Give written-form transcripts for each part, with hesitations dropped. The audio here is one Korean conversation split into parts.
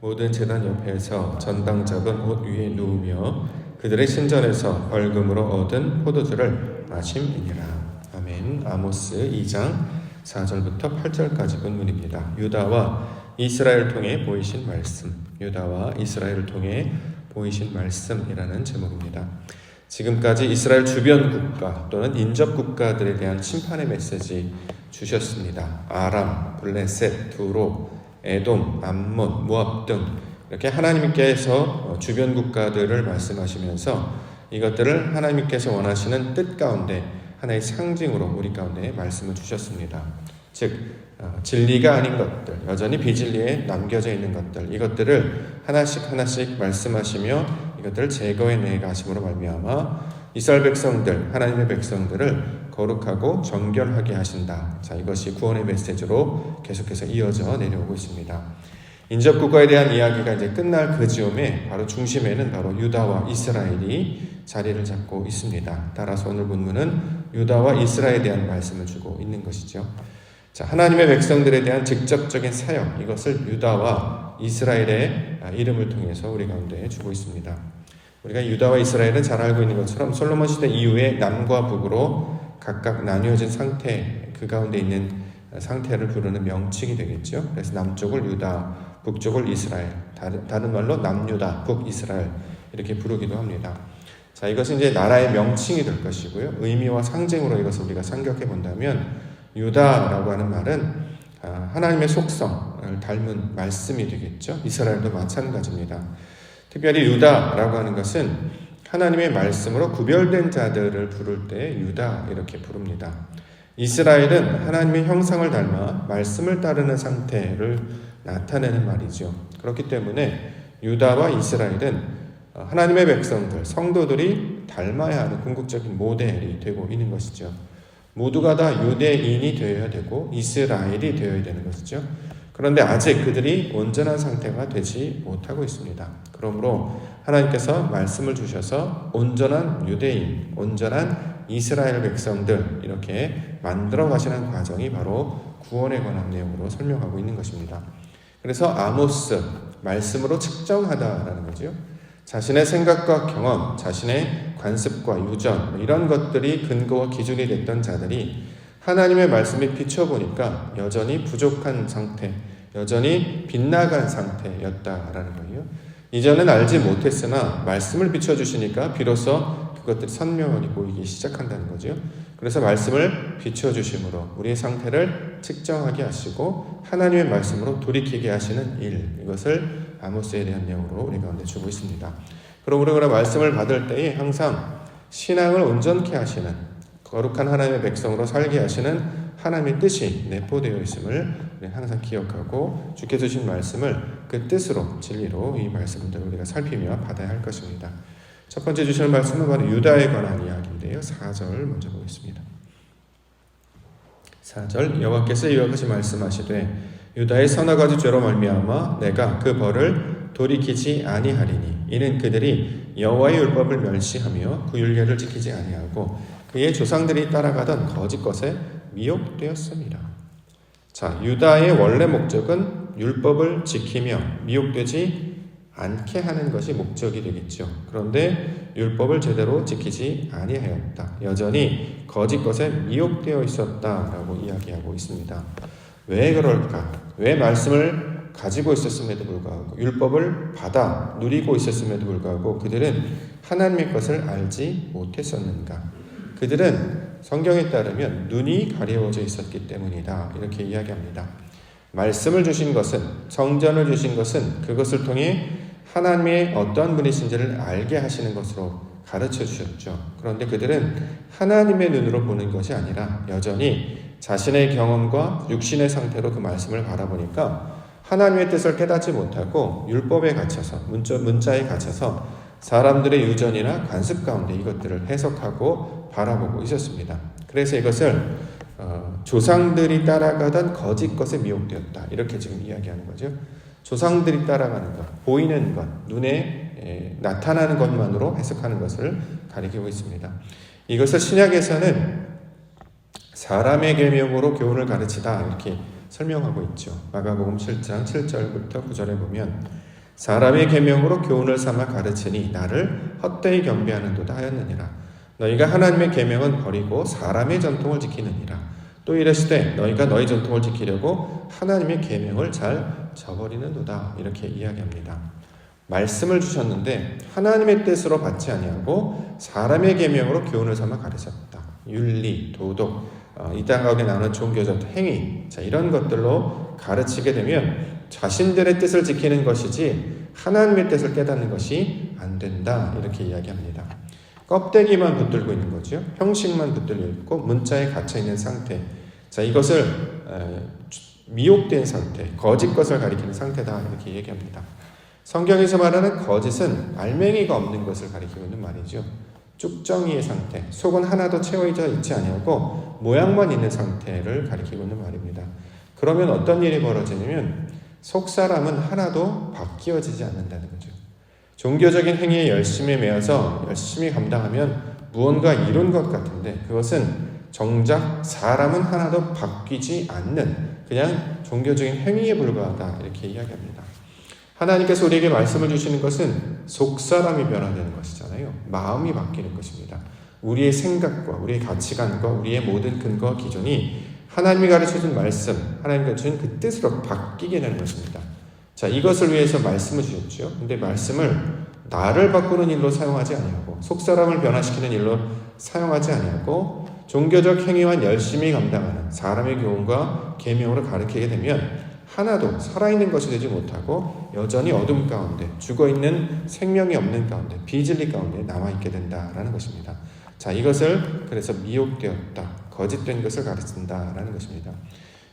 모든 제단 옆에서 전당 적은 옷 위에 누우며 그들의 신전에서 벌금으로 얻은 포도주를 마심이니라. 아멘. 아모스 2장 4절부터 8절까지 본문입니다. 유다와 이스라엘을 통해 보이신 말씀, 유다와 이스라엘을 통해 보이신 말씀이라는 제목입니다. 지금까지 이스라엘 주변 국가 또는 인접 국가들에 대한 심판의 메시지 주셨습니다. 아람, 블레셋, 두로, 에돔, 암몬, 모압 등 이렇게 하나님께서 주변 국가들을 말씀하시면서 이것들을 하나님께서 원하시는 뜻 가운데 하나의 상징으로 우리 가운데 말씀을 주셨습니다. 즉 진리가 아닌 것들, 여전히 비진리에 남겨져 있는 것들, 이것들을 하나씩 말씀하시며 이것들을 제거해내 가심으로 말미암아 이스라엘 백성들, 하나님의 백성들을 거룩하고 정결하게 하신다. 자, 이것이 구원의 메시지로 계속해서 이어져 내려오고 있습니다. 인접 국가에 대한 이야기가 이제 끝날 그 즈음에 바로 중심에는 바로 유다와 이스라엘이 자리를 잡고 있습니다. 따라서 오늘 본문은 유다와 이스라엘에 대한 말씀을 주고 있는 것이죠. 자, 하나님의 백성들에 대한 직접적인 사역, 이것을 유다와 이스라엘의 이름을 통해서 우리 가운데 주고 있습니다. 우리가 유다와 이스라엘은 잘 알고 있는 것처럼 솔로몬 시대 이후에 남과 북으로 각각 나뉘어진 상태, 그 가운데 있는 상태를 부르는 명칭이 되겠죠. 그래서 남쪽을 유다, 북쪽을 이스라엘, 다른 말로 남유다, 북이스라엘 이렇게 부르기도 합니다. 자, 이것은 이제 나라의 명칭이 될 것이고요. 의미와 상징으로 이것을 우리가 생각해 본다면 유다라고 하는 말은 하나님의 속성을 닮은 말씀이 되겠죠. 이스라엘도 마찬가지입니다. 특별히 유다라고 하는 것은 하나님의 말씀으로 구별된 자들을 부를 때 유다 이렇게 부릅니다. 이스라엘은 하나님의 형상을 닮아 말씀을 따르는 상태를 나타내는 말이죠. 그렇기 때문에 유다와 이스라엘은 하나님의 백성들, 성도들이 닮아야 하는 궁극적인 모델이 되고 있는 것이죠. 모두가 다 유대인이 되어야 되고 이스라엘이 되어야 되는 것이죠. 그런데 아직 그들이 온전한 상태가 되지 못하고 있습니다. 그러므로 하나님께서 말씀을 주셔서 온전한 유대인, 온전한 이스라엘 백성들 이렇게 만들어 가시는 과정이 바로 구원에 관한 내용으로 설명하고 있는 것입니다. 그래서 아모스, 말씀으로 측정하다라는 거죠. 자신의 생각과 경험, 자신의 관습과 유전 이런 것들이 근거와 기준이 됐던 자들이 하나님의 말씀에 비춰보니까 여전히 부족한 상태, 여전히 빗나간 상태였다라는 거예요. 이전엔 알지 못했으나 말씀을 비춰주시니까 비로소 그것들이 선명하게 보이기 시작한다는 거죠. 그래서 말씀을 비춰주심으로 우리의 상태를 측정하게 하시고 하나님의 말씀으로 돌이키게 하시는 일, 이것을 아모스에 대한 내용으로 우리 가운데 주고 있습니다. 그러므로 우리가 말씀을 받을 때에 항상 신앙을 온전케 하시는 거룩한 하나님의 백성으로 살게 하시는 하나님의 뜻이 내포되어 있음을 항상 기억하고 주께 주신 말씀을 그 뜻으로 진리로 이 말씀들을 우리가 살피며 받아야 할 것입니다. 첫 번째 주시는 말씀은 바로 유다에 관한 이야기인데요. 4절 먼저 보겠습니다. 4절 여호와께서 이와 같이 말씀하시되 유다의 서너 가지 죄로 말미암아 내가 그 벌을 돌이키지 아니하리니 이는 그들이 여호와의 율법을 멸시하며 그 율례를 지키지 아니하고 그의 조상들이 따라가던 거짓 것에 미혹되었습니다. 자, 유다의 원래 목적은 율법을 지키며 미혹되지 않게 하는 것이 목적이 되겠죠. 그런데 율법을 제대로 지키지 아니하였다. 여전히 거짓 것에 미혹되어 있었다라고 이야기하고 있습니다. 왜 그럴까? 왜 말씀을 가지고 있었음에도 불구하고 율법을 받아 누리고 있었음에도 불구하고 그들은 하나님의 것을 알지 못했었는가? 그들은 성경에 따르면 눈이 가려워져 있었기 때문이다. 이렇게 이야기합니다. 말씀을 주신 것은, 성전을 주신 것은 그것을 통해 하나님의 어떠한 분이신지를 알게 하시는 것으로 가르쳐 주셨죠. 그런데 그들은 하나님의 눈으로 보는 것이 아니라 여전히 자신의 경험과 육신의 상태로 그 말씀을 바라보니까 하나님의 뜻을 깨닫지 못하고 율법에 갇혀서, 문자에 갇혀서 사람들의 유전이나 관습 가운데 이것들을 해석하고 바라보고 있었습니다. 그래서 이것을 조상들이 따라가던 거짓 것에 미혹되었다. 이렇게 지금 이야기하는 거죠. 조상들이 따라가는 것, 보이는 것, 눈에 나타나는 것만으로 해석하는 것을 가리키고 있습니다. 이것을 신약에서는 사람의 계명으로 교훈을 가르치다 이렇게 설명하고 있죠. 마가복음 7장 7절부터 9절에 보면 사람의 계명으로 교훈을 삼아 가르치니 나를 헛되이 경배하는도다 하였느니라. 너희가 하나님의 계명은 버리고 사람의 전통을 지키느니라. 또 이르시되 너희가 너희 전통을 지키려고 하나님의 계명을 잘 저버리는도다. 이렇게 이야기합니다. 말씀을 주셨는데 하나님의 뜻으로 받지 아니하고 사람의 계명으로 교훈을 삼아 가르쳤다. 윤리, 도덕, 이 땅 가운데 나오는 종교적 행위, 이런 것들로 가르치게 되면 자신들의 뜻을 지키는 것이지 하나님의 뜻을 깨닫는 것이 안 된다. 이렇게 이야기합니다. 껍데기만 붙들고 있는 거죠. 형식만 붙들려 있고 문자에 갇혀 있는 상태. 이것을 미혹된 상태, 거짓 것을 가리키는 상태다. 이렇게 얘기합니다. 성경에서 말하는 거짓은 알맹이가 없는 것을 가리키고 있는 말이죠. 쭉정이의 상태, 속은 하나도 채워져 있지 아니하고 모양만 있는 상태를 가리키고 있는 말입니다. 그러면 어떤 일이 벌어지냐면 속 사람은 하나도 바뀌어지지 않는다는 거죠. 종교적인 행위에 열심히 매여서 열심히 감당하면 무언가 이룬 것 같은데 그것은 정작 사람은 하나도 바뀌지 않는 그냥 종교적인 행위에 불과하다. 이렇게 이야기합니다. 하나님께서 우리에게 말씀을 주시는 것은 속사람이 변화되는 것이잖아요. 마음이 바뀌는 것입니다. 우리의 생각과 우리의 가치관과 우리의 모든 근거와 기준이 하나님이 가르쳐준 말씀, 하나님이 가르쳐준 그 뜻으로 바뀌게 되는 것입니다. 이것을 위해서 말씀을 주셨죠. 근데 말씀을 나를 바꾸는 일로 사용하지 아니하고 속사람을 변화시키는 일로 사용하지 아니하고 종교적 행위만 열심히 감당하는 사람의 교훈과 계명으로 가르치게 되면 하나도 살아있는 것이 되지 못하고 여전히 어둠 가운데 죽어있는 생명이 없는 가운데 비진리 가운데 남아있게 된다라는 것입니다. 이것을 그래서 미혹되었다, 거짓된 것을 가르친다라는 것입니다.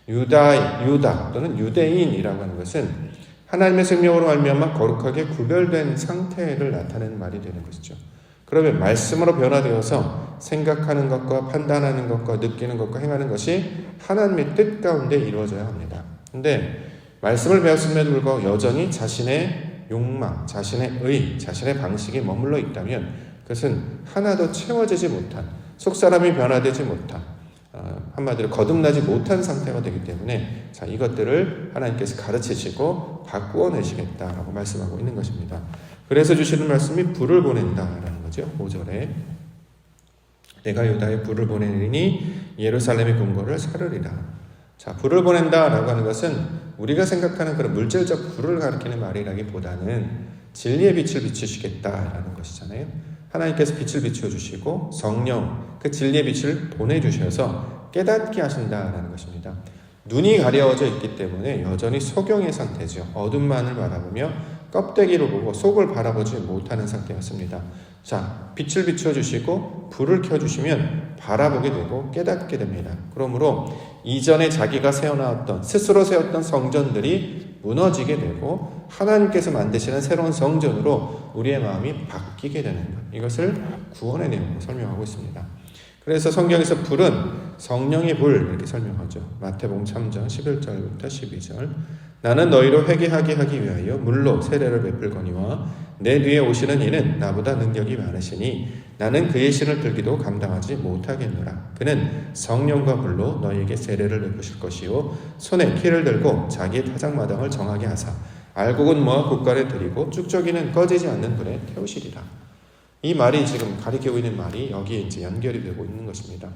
유다 또는 유대인이라고 하는 것은 하나님의 생명으로 말미암아 거룩하게 구별된 상태를 나타내는 말이 되는 것이죠. 그러면 말씀으로 변화되어서 생각하는 것과 판단하는 것과 느끼는 것과 행하는 것이 하나님의 뜻 가운데 이루어져야 합니다. 근데 말씀을 배웠음에도 불구하고 여전히 자신의 욕망, 자신의 의, 자신의 방식이 머물러 있다면 그것은 하나도 채워지지 못한, 속사람이 변화되지 못한, 한마디로 거듭나지 못한 상태가 되기 때문에 이것들을 하나님께서 가르치시고 바꾸어내시겠다라고 말씀하고 있는 것입니다. 그래서 주시는 말씀이 불을 보낸다라는 거죠. 5절에 내가 유다에 불을 보내리니 예루살렘의 궁궐을 사르리라. 불을 보낸다라고 하는 것은 우리가 생각하는 그런 물질적 불을 가리키는 말이라기보다는 진리의 빛을 비추시겠다라는 것이잖아요. 하나님께서 빛을 비춰주시고 성령, 그 진리의 빛을 보내주셔서 깨닫게 하신다라는 것입니다. 눈이 가려져 있기 때문에 여전히 소경의 상태죠. 어둠만을 바라보며 껍데기를 보고 속을 바라보지 못하는 상태였습니다. 빛을 비춰주시고 불을 켜주시면 바라보게 되고 깨닫게 됩니다. 그러므로 이전에 자기가 세워놨던, 스스로 세웠던 성전들이 무너지게 되고 하나님께서 만드시는 새로운 성전으로 우리의 마음이 바뀌게 되는 것, 이것을 구원의 내용으로 설명하고 있습니다. 그래서 성경에서 불은 성령의 불 이렇게 설명하죠. 마태복음 3장 11절부터 12절 나는 너희로 회개하게 하기 위하여 물로 세례를 베풀거니와 내 뒤에 오시는 이는 나보다 능력이 많으시니 나는 그의 신을 들기도 감당하지 못하겠노라. 그는 성령과 불로 너희에게 세례를 베푸실 것이요 손에 키를 들고 자기의 타작마당을 정하게 하사 알곡은 모아 국간에 들이고 쭉저기는 꺼지지 않는 불에 태우시리라. 이 말이 지금 가리키고 있는 말이 여기에 이제 연결이 되고 있는 것입니다.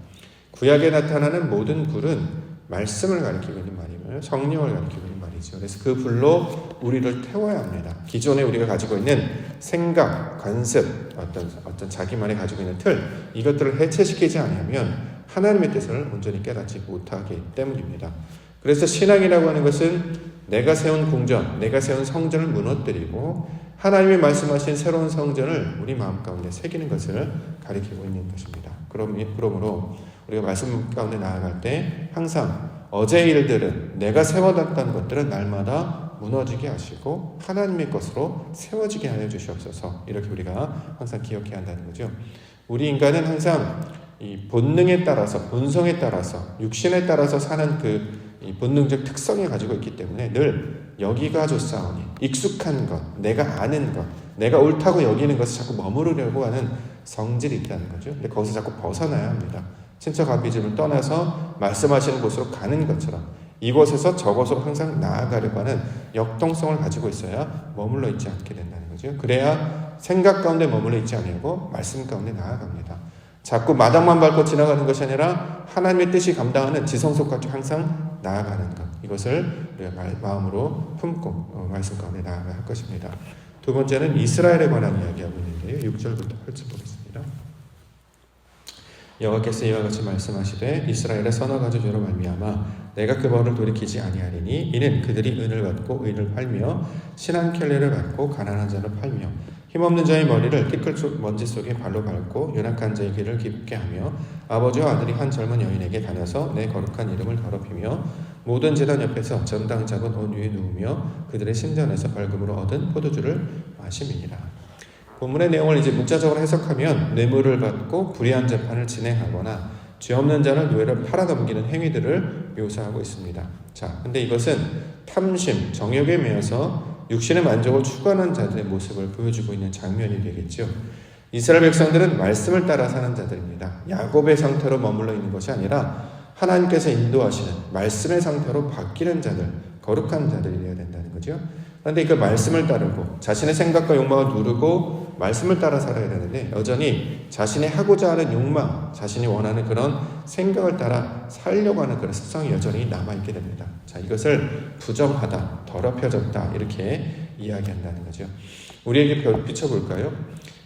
구약에 나타나는 모든 불은 말씀을 가리키고 있는 말이며 성령을 가리키고 있는 말이죠. 그래서 그 불로 우리를 태워야 합니다. 기존에 우리가 가지고 있는 생각, 관습, 어떤 자기만이 가지고 있는 틀, 이것들을 해체시키지 않으면 하나님의 뜻을 온전히 깨닫지 못하기 때문입니다. 그래서 신앙이라고 하는 것은 내가 세운 궁전, 내가 세운 성전을 무너뜨리고 하나님이 말씀하신 새로운 성전을 우리 마음 가운데 새기는 것을 가리키고 있는 것입니다. 그러므로 우리가 말씀 가운데 나아갈 때 항상 어제의 일들은, 내가 세워놨던 것들은 날마다 무너지게 하시고 하나님의 것으로 세워지게 하여 주시옵소서, 이렇게 우리가 항상 기억해야 한다는 거죠. 우리 인간은 항상 이 본능에 따라서, 본성에 따라서, 육신에 따라서 사는 이 본능적 특성을 가지고 있기 때문에 늘 여기가 좋사오니, 익숙한 것, 내가 아는 것, 내가 옳다고 여기는 것을 자꾸 머무르려고 하는 성질이 있다는 거죠. 근데 거기서 자꾸 벗어나야 합니다. 친척 아비집을 떠나서 말씀하시는 곳으로 가는 것처럼 이곳에서 저곳으로 항상 나아가려고 하는 역동성을 가지고 있어야 머물러 있지 않게 된다는 거죠. 그래야 생각 가운데 머물러 있지 않고 말씀 가운데 나아갑니다. 자꾸 마당만 밟고 지나가는 것이 아니라 하나님의 뜻이 감당하는 지성소까지 항상 나아가는 것, 이것을 우리가 마음으로 품고 말씀 가운데 나아가야 할 것입니다. 두 번째는 이스라엘에 관한 이야기하고 있는데요. 6절부터 8절 보겠습니다. 여호와께서 이와 같이 말씀하시되 이스라엘의 선악과 저주로 말미암아 내가 그 벌을 돌이키지 아니하리니 이는 그들이 은을 받고 의인을 팔며 신한 켤레를 받고 가난한 자를 팔며 힘없는 자의 머리를 티끌 먼지 속에 발로 밟고 연약한 자의 길을 깊게 하며 아버지와 아들이 한 젊은 여인에게 다녀서 내 거룩한 이름을 더럽히며 모든 제단 옆에서 전당 잡은 옷 위에 누우며 그들의 신전에서 벌금으로 얻은 포도주를 마심이니라. 본문의 내용을 이제 문자적으로 해석하면 뇌물을 받고 불의한 재판을 진행하거나 죄 없는 자를 노예로 팔아넘기는 행위들을 묘사하고 있습니다. 자, 근데 이것은 탐심, 정욕에 매여서 육신의 만족을 추구하는 자들의 모습을 보여주고 있는 장면이 되겠죠. 이스라엘 백성들은 말씀을 따라 사는 자들입니다. 야곱의 상태로 머물러 있는 것이 아니라 하나님께서 인도하시는 말씀의 상태로 바뀌는 자들, 거룩한 자들이 되어야 된다는 거죠. 그런데 그 말씀을 따르고 자신의 생각과 욕망을 누르고 말씀을 따라 살아야 되는데 여전히 자신이 하고자 하는 욕망, 자신이 원하는 그런 생각을 따라 살려고 하는 그런 습성이 여전히 남아있게 됩니다. 자, 이것을 부정하다, 더럽혀졌다 이렇게 이야기한다는 거죠. 우리에게 비춰볼까요?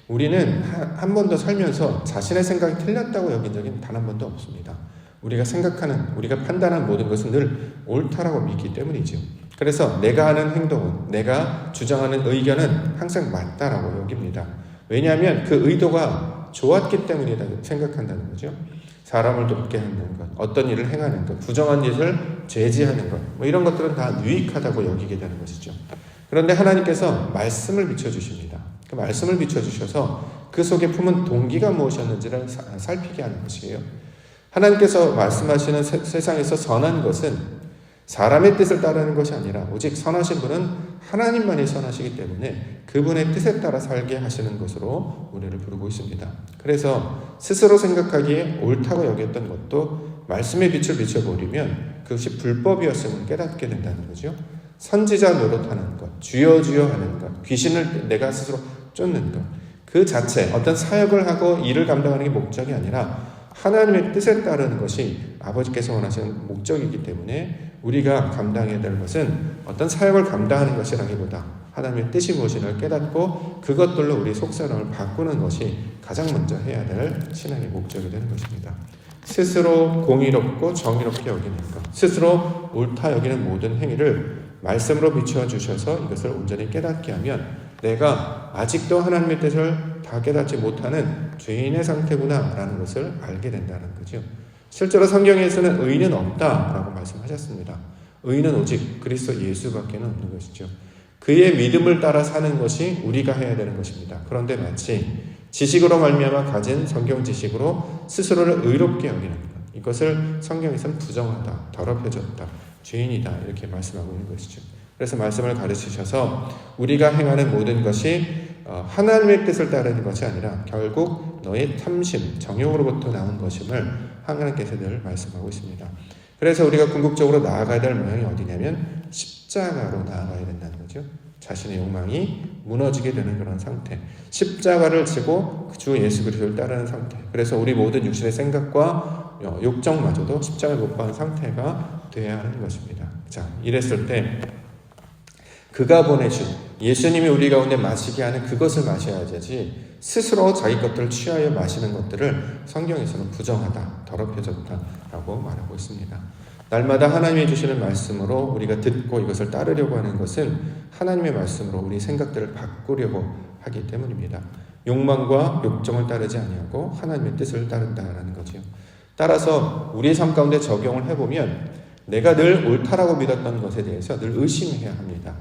우리는 한 번도 살면서 자신의 생각이 틀렸다고 여긴 적은 단 한 번도 없습니다. 우리가 생각하는, 우리가 판단하는 모든 것은 늘 옳다라고 믿기 때문이죠. 그래서 내가 하는 행동은, 내가 주장하는 의견은 항상 맞다라고 여깁니다. 왜냐하면 그 의도가 좋았기 때문이라고 생각한다는 거죠. 사람을 돕게 하는 것, 어떤 일을 행하는 것, 부정한 짓을 제지하는 것, 이런 것들은 다 유익하다고 여기게 되는 것이죠. 그런데 하나님께서 말씀을 비춰주십니다. 그 말씀을 비춰주셔서 그 속에 품은 동기가 무엇이었는지를 살피게 하는 것이에요. 하나님께서 말씀하시는 세상에서 선한 것은 사람의 뜻을 따르는 것이 아니라 오직 선하신 분은 하나님만이 선하시기 때문에 그분의 뜻에 따라 살게 하시는 것으로 우리를 부르고 있습니다. 그래서 스스로 생각하기에 옳다고 여겼던 것도 말씀의 빛을 비춰버리면 그것이 불법이었음을 깨닫게 된다는 거죠. 선지자 노릇하는 것, 주여 주여 하는 것, 귀신을 내가 스스로 쫓는 것, 그 자체 어떤 사역을 하고 일을 감당하는 게 목적이 아니라 하나님의 뜻에 따르는 것이 아버지께서 원하시는 목적이기 때문에 우리가 감당해야 될 것은 어떤 사역을 감당하는 것이라기보다 하나님의 뜻이 무엇인가를 깨닫고 그것들로 우리 속사람을 바꾸는 것이 가장 먼저 해야 될 신앙의 목적이 되는 것입니다. 스스로 공의롭고 정의롭게 여기는 것, 스스로 옳다 여기는 모든 행위를 말씀으로 비추어 주셔서 이것을 온전히 깨닫게 하면 내가 아직도 하나님의 뜻을 다 깨닫지 못하는 죄인의 상태구나 라는 것을 알게 된다는 거죠. 실제로 성경에서는 의인은 없다라고 말씀하셨습니다. 의인은 오직 그리스도 예수밖에 없는 것이죠. 그의 믿음을 따라 사는 것이 우리가 해야 되는 것입니다. 그런데 마치 지식으로 말미암아 가진 성경 지식으로 스스로를 의롭게 여기는 것, 이것을 성경에서는 부정하다, 더럽혀졌다, 죄인이다 이렇게 말씀하고 있는 것이죠. 그래서 말씀을 가르치셔서 우리가 행하는 모든 것이 하나님의 뜻을 따르는 것이 아니라 결국 너의 탐심, 정욕으로부터 나온 것임을 하나님께서 늘 말씀하고 있습니다. 그래서 우리가 궁극적으로 나아가야 될 모양이 어디냐면 십자가로 나아가야 된다는 거죠. 자신의 욕망이 무너지게 되는 그런 상태, 십자가를 지고 주 예수 그리스도를 따르는 상태. 그래서 우리 모든 육신의 생각과 욕정마저도 십자가를 못 박은 상태가 되어야 하는 것입니다. 자, 이랬을 때 그가 보내신 예수님이 우리 가운데 마시게 하는 그것을 마셔야지 스스로 자기 것들을 취하여 마시는 것들을 성경에서는 부정하다, 더럽혀졌다라고 말하고 있습니다. 날마다 하나님이 주시는 말씀으로 우리가 듣고 이것을 따르려고 하는 것은 하나님의 말씀으로 우리 생각들을 바꾸려고 하기 때문입니다. 욕망과 욕정을 따르지 아니하고 하나님의 뜻을 따른다라는 거죠. 따라서 우리의 삶 가운데 적용을 해보면 내가 늘 옳다라고 믿었던 것에 대해서 늘 의심해야 합니다.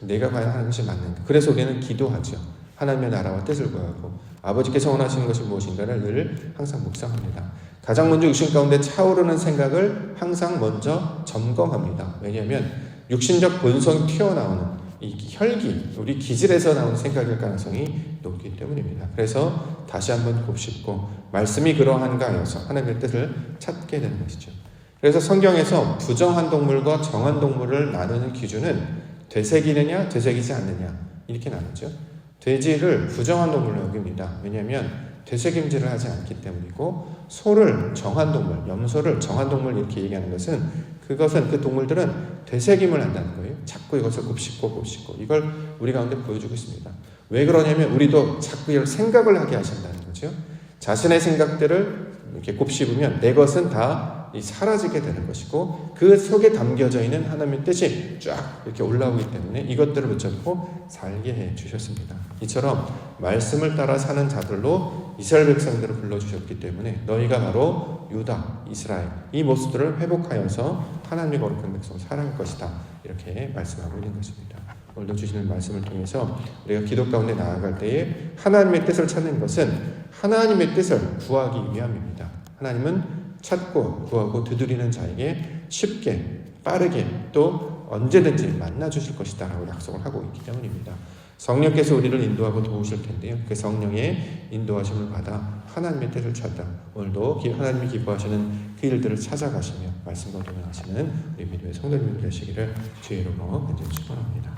내가 과연 하는 것이 맞는가? 그래서 우리는 기도하죠. 하나님의 나라와 뜻을 구하고 아버지께서 원하시는 것이 무엇인가를 늘 항상 묵상합니다. 가장 먼저 육신 가운데 차오르는 생각을 항상 먼저 점검합니다. 왜냐하면 육신적 본성이 튀어나오는 이 혈기, 우리 기질에서 나오는 생각일 가능성이 높기 때문입니다. 그래서 다시 한번 곱씹고 말씀이 그러한가 하여서 하나님의 뜻을 찾게 되는 것이죠. 그래서 성경에서 부정한 동물과 정한 동물을 나누는 기준은 되새기느냐 되새기지 않느냐 이렇게 나누죠. 돼지를 부정한 동물로 여깁니다. 왜냐하면 되새김질을 하지 않기 때문이고, 소를 정한 동물, 염소를 정한 동물 이렇게 얘기하는 것은 그것은 그 동물들은 되새김을 한다는 거예요. 자꾸 이것을 곱씹고 이걸 우리 가운데 보여주고 있습니다. 왜 그러냐면 우리도 자꾸 이런 생각을 하게 하신다는 거죠. 자신의 생각들을 이렇게 곱씹으면 내 것은 다 사라지게 되는 것이고, 그 속에 담겨져 있는 하나님의 뜻이 쫙 이렇게 올라오기 때문에 이것들을 붙잡고 살게 해 주셨습니다. 이처럼 말씀을 따라 사는 자들로 이스라엘 백성들을 불러주셨기 때문에 너희가 바로 유다, 이스라엘 이 모습들을 회복하여서 하나님의 거룩한 백성을 살아갈 것이다, 이렇게 말씀하고 있는 것입니다. 오늘도 주시는 말씀을 통해서 우리가 기도 가운데 나아갈 때에 하나님의 뜻을 찾는 것은 하나님의 뜻을 구하기 위함입니다. 하나님은 찾고 구하고 두드리는 자에게 쉽게 빠르게 또 언제든지 만나주실 것이다 라고 약속을 하고 있기 때문입니다. 성령께서 우리를 인도하고 도우실 텐데요, 그 성령의 인도하심을 받아 하나님의 뜻을 찾다, 오늘도 하나님이 기뻐하시는 그 일들을 찾아가시며 말씀과 동행하시는 우리 믿음의 성도님들 되시기를 주의 이름으로 간절히 축원합니다.